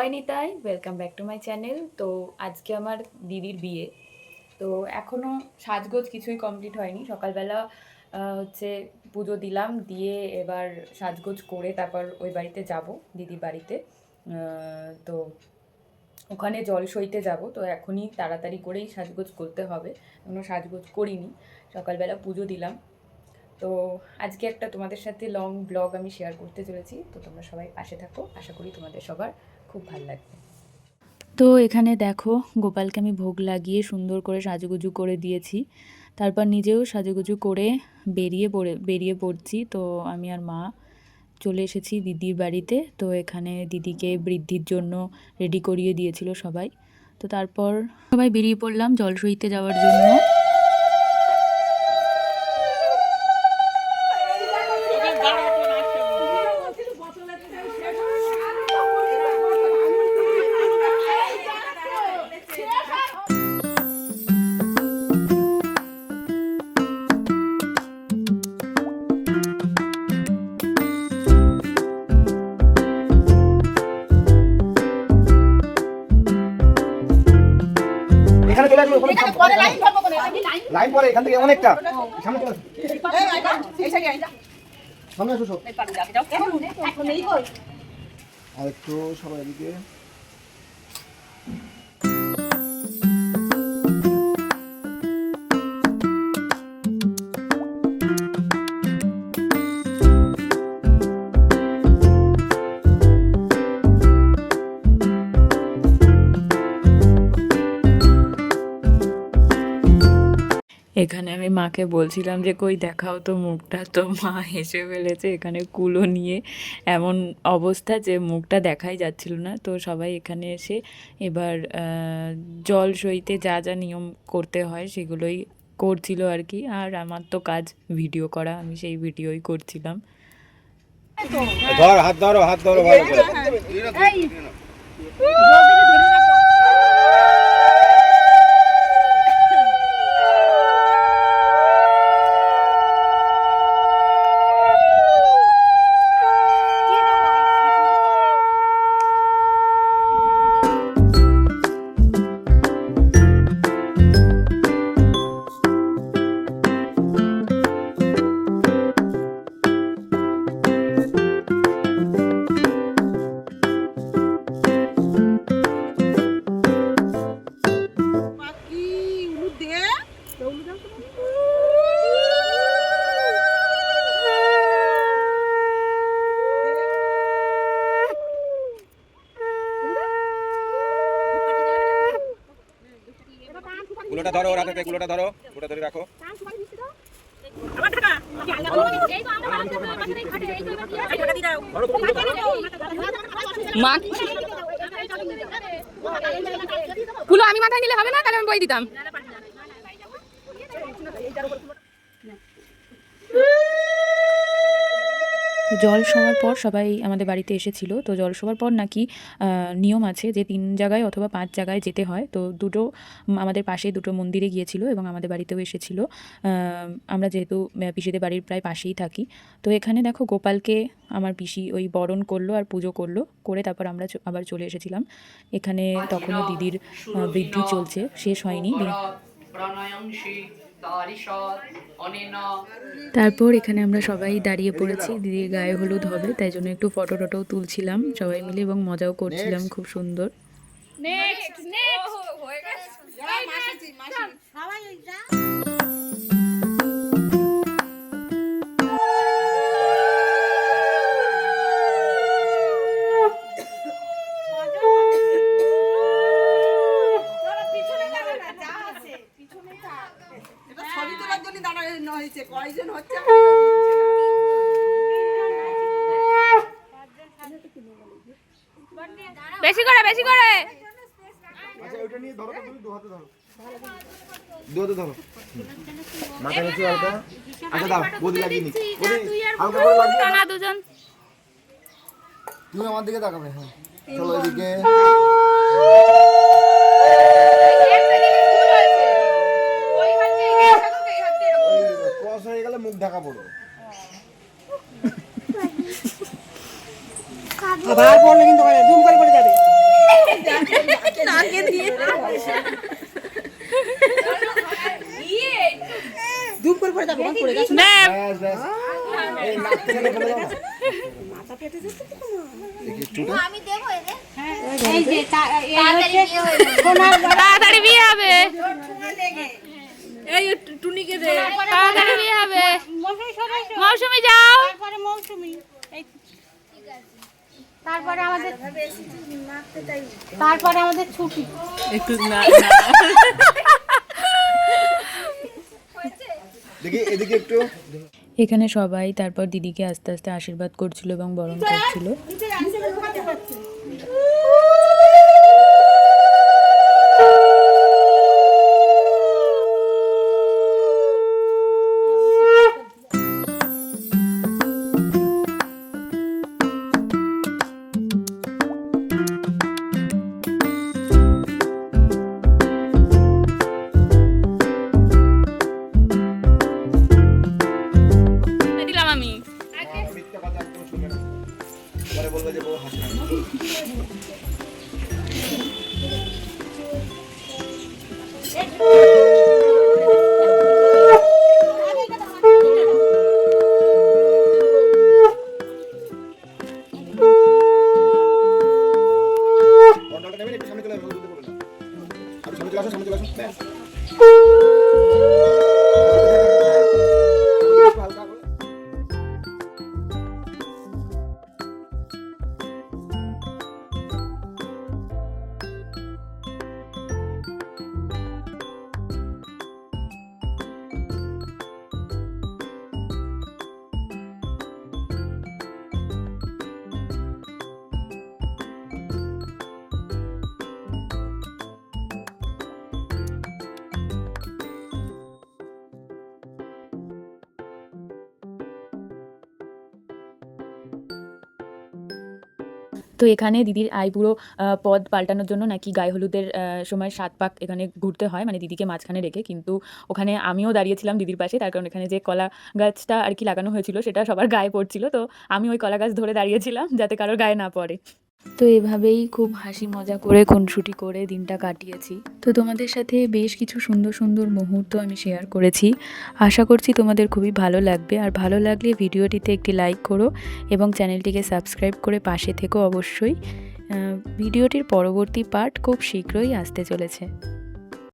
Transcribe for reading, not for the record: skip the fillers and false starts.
Joy Nitai, welcome back to my channel. তো আজকে আমার দিদির বিয়ে। তো এখনও সাজগোজ কিছুই কমপ্লিট হয়নি। সকালবেলা হচ্ছে পুজো দিলাম, দিয়ে এবার সাজগোজ করে তারপর ওই বাড়িতে যাব, দিদির বাড়িতে। তো ওখানে জল সইতে যাব। তো এখনই তাড়াতাড়ি করেই সাজগোজ করতে হবে, এখনও সাজগোজ করিনি। সকালবেলা পুজো দিলাম। তো আজকে একটা তোমাদের সাথে লং ব্লগ আমি শেয়ার করতে চলেছি। তো তোমরা সবাই পাশে থাকো, আশা করি তোমাদের সবার খুব ভালো লাগবে। তো এখানে দেখো, গোপালকে আমি ভোগ লাগিয়ে সুন্দর করে সাজুগুজু করে দিয়েছি। তারপর নিজেও সাজুগুজু করে বেরিয়ে পড়ছি। তো আমি আর মা চলে এসেছি দিদির বাড়িতে। তো এখানে দিদিকে বৃদ্ধির জন্য রেডি করিয়ে দিয়েছিল সবাই। তো তারপর সবাই বেরিয়ে পড়লাম জল সইতে যাওয়ার জন্য। এখানে চলে আসবে, ওখানে পরে লাইন ধরবো, কোন লাইন পরে এখান থেকে অনেকটা সামনে চলে আসো, এই সাইডে আইজা সামনে আসো সব, এখন নেই কই আর একটু সবাই এদিকে। এখানে আমি মাকে বলছিলাম যে কই দেখাও তো মুখটা, তো মা হেসে ফেলেছে। এখানে কুলো নিয়ে এমন অবস্থা যে মুখটা দেখাই যাচ্ছিল না। তো সবাই এখানে এসে এবার জল সইতে যা যা নিয়ম করতে হয় সেগুলোই করছিল আর কি। আর আমার তো কাজ ভিডিও করা, আমি সেই ভিডিওই করছিলাম। হাত ধরো ভালো করে। কুলোটা ধরো, রাতে কুলোটা ধরো, কুলোটা ধরে রাখো। কুলো আমি মাথায় নিলে হবে না, তাহলে আমি বই দিতাম। জল সবার পর সবাই আমাদের বাড়িতে এসেছিল। তো জল সবার পর নাকি নিয়ম আছে যে 3 জায়গায় অথবা 5 জায়গায় যেতে হয়। তো দুটো আমাদের পাশে দুটো মন্দিরে গিয়েছিল এবং আমাদের বাড়িতেও এসেছিল। আমরা যেহেতু পিসিদের বাড়ির প্রায় পাশেই থাকি। তো এখানে দেখো গোপালকে আমার পিসি ওই বরণ করলো আর পুজো করলো, করে তারপর আমরা আবার চলে এসেছিলাম। এখানে তখনও দিদির বৃদ্ধি চলছে, শেষ হয়নি। তারপর এখানে আমরা সবাই দাঁড়িয়ে পড়েছি, দিদির গায়ে হলুদ হবে তাই জন্য একটু ফটো টটোও তুলছিলাম সবাই মিলে এবং মজাও করছিলাম খুব সুন্দর। বেশি করে আচ্ছা ওটা নিয়ে ধরো, তুমি দু হাতে ধরো, মাথা নিচে হালকা। আচ্ছা দাও, বদি লাগিয়ে নি, বদি হালকা করে লাগিয়ে না দুজন। তুমি আমার দিকে তাকাবে। হ্যাঁ চলো এদিকে। ক্রস হয়ে গেলে মুখ ঢাকা পড়বে। আবার পড়লে কিন্তু জুম করে পড়ে যাবে। ধূপ করে পড়ে যাবো পড়ে গেছে ব্যাস ব্যাস এই নাক থেকে ফেলে দাও না দেখি চুটা আমি দেবো এদের এই যে তাড়াতাড়ি বিয়ে হবে এই টুনিকে দে তাড়াতাড়ি বিয়ে হবে মৌসুমি যাও তারপরে মৌসুমি তারপরে আমাদের ছুটি একটু না দেখি এদিকে একটু এখানে সবাই তারপর দিদিকে আস্তে আস্তে আশীর্বাদ করছিল এবং বরণ করছিল। দিলাম আমি মিথ্যা কথা একদম শুনবে না পরে বলবে যে বউ হাসে না কন্ট্রোলটা নেবেন একটু সামনে চলে আসুন বুঝতে পারবেন না আর সামনে চলে আসুন ব্যাস হালকা করে তো এখানে দিদির আইবুড়ো পদ পাল্টানোর জন্য নাকি গায়ে হলুদের সময় 7 পাক এখানে ঘুরতে হয়, মানে দিদিকে মাঝখানে রেখে। কিন্তু ওখানে আমিও দাঁড়িয়েছিলাম দিদির পাশে, তার কারণ এখানে যে কলা গাছটা আর কি লাগানো হয়েছিল সেটা সবার গায়ে পড়ছিল। তো আমি ওই কলা গাছ ধরে দাঁড়িয়েছিলাম যাতে কারোর গায়ে না পড়ে। তো এভাবেই খুব হাসি মজা করে খুনসুটি করে দিনটা কাটিয়েছি। তো তোমাদের সাথে বেশ কিছু সুন্দর সুন্দর মুহূর্ত আমি শেয়ার করেছি। আশা করছি তোমাদের খুবই ভালো লাগবে। আর ভালো লাগলে ভিডিওটিতে একটি লাইক করো এবং চ্যানেলটিকে সাবস্ক্রাইব করে পাশে থেকো অবশ্যই। ভিডিওটির পরবর্তী পার্ট খুব শীঘ্রই আসতে চলেছে।